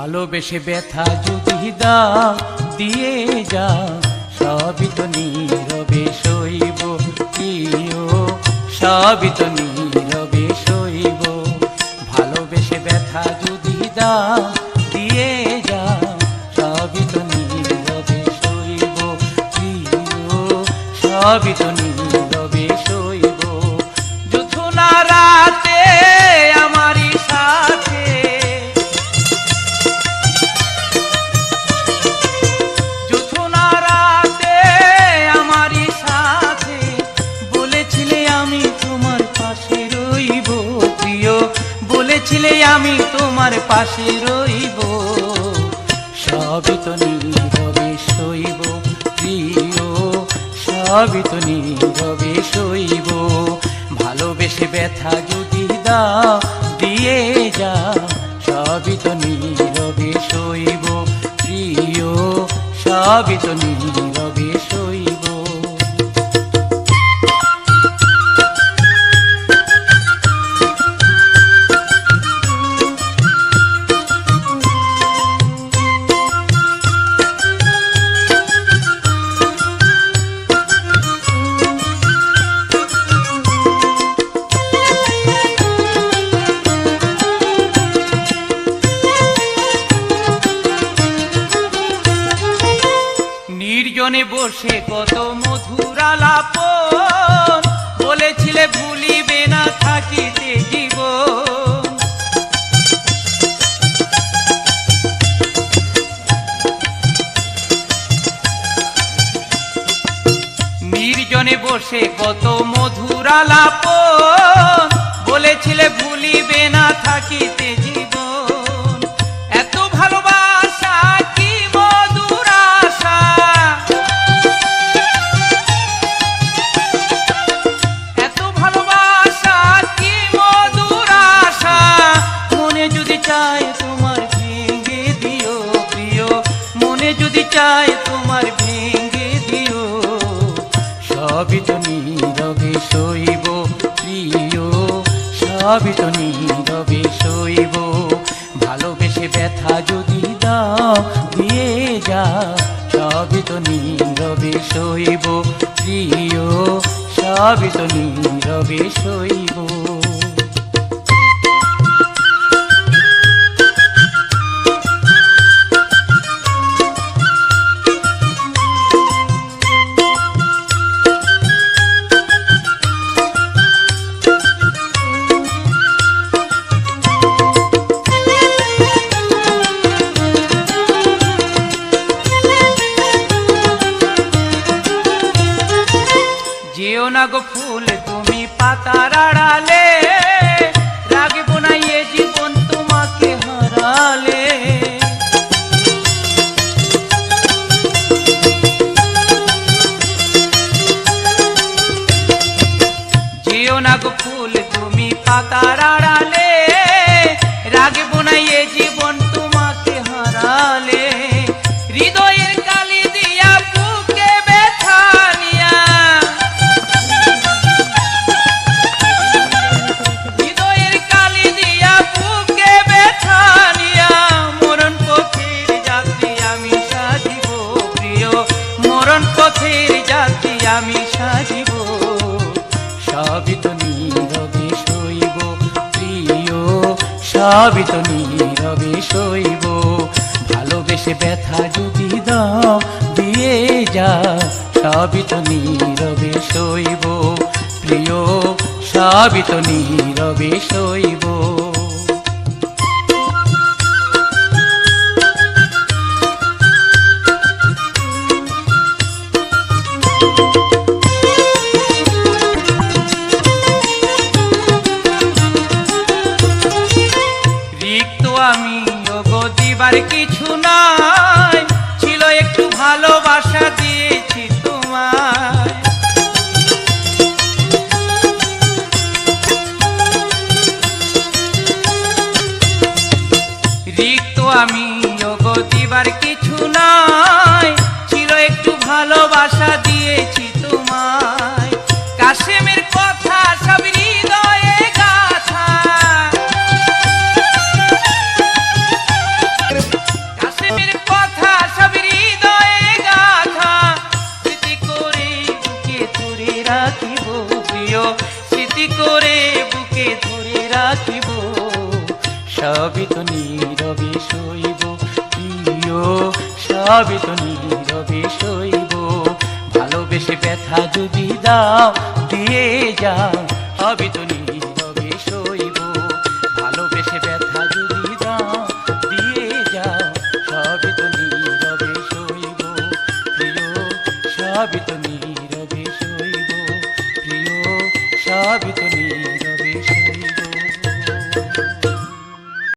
ভালোবেসে ব্যথা যদি দাও দিয়ে যাও, সবই তো নীরবে সইব প্রিয়, সবই তো নীরবে সইব। ভালোবেসে ব্যথা যদি দাও দিয়ে যাও, সবই তো নীরবে সইব প্রিয়, সবই তো নীরবে সইব। যুথনা রাতে আমারই সাথে, যুথনা রাতে আমারই সাথে বলেছিলে আমি তোমার পাশে রইব প্রিয়, বলেছিলে আমি তোমার পাশে রইব। সবই তো নীরবে সইব প্রিয়, সবই তো নীরবে সইব। ভালোবেসে ব্যথা যদি দাও দিয়ে যাও, সবই তো নীরবে সইব প্রিয়, সবই তো নীরবে সইব। নির্জনে বসে কত মধুর আলাপন, বলেছিলে ভুলিবে না থাকিতে জীবন। নির্জনে বসে কত মধুর আলাপন, বলেছিলে ভুলিবে না থাকিতে জীবন। এত ভালোবাসা কি মধুর আশা, এত ভালোবাসা কি মধুর আশা। মনে যদি চায় তোমার ভেঙে দিও প্রিয়, মনে যদি চায় তোমার ভেঙে দিও। সবই তো নীরবে সইব প্রিয়, সবই তো নীরবে সইব। ভালোবেসে ব্যথা যদি দাও দিয়ে যাও, সবই তো নীরবে সইব প্রিয়, সবই তো নীরবে সইব। যেও না গো ফুল তুমি পাতার আড়ালে, রাগবো না এ জীবন তোমাকে হারালে। যেও না গো ফুল তুমি পাতার আড়ালে, রাগবো না এ জীবন তোমাকে হারালে। হৃদয়ের কালি দিয়া বুকে ব্যথা নিয়া, হৃদয়ের কালি দিয়া বুকে ব্যথা নিয়া, মরণ পথের যাত্রী আমি সাজিব প্রিয়, মরণ পথের যাত্রী আমি সাজিব। সবই তো নীরবে সইব প্রিয়, সবই তো নীরবে সইব। ভালোবেসে ব্যথা যদি দাও দিয়ে যাও, সবই তো নীরবে সইব প্রিয়, সবই তো নীরবে সইব। রিক্ত আমি ওগো দিবার কিছু নাই, ছিল একটু ভালোবাসা দিয়েছি তোমায়। রিক্ত আমি ওগো দিবার কিছু নাই, ছিল একটু ভালোবাসা দিয়েছি তোমায়। কাশেমের কথা সব হৃদয়ে গাথা, সবই তো নীরবে সইব প্রিয়, সবই তো নীরবে সইব। ভালোবেসে ব্যথা যদি দাও দিয়ে যাও, সবই তো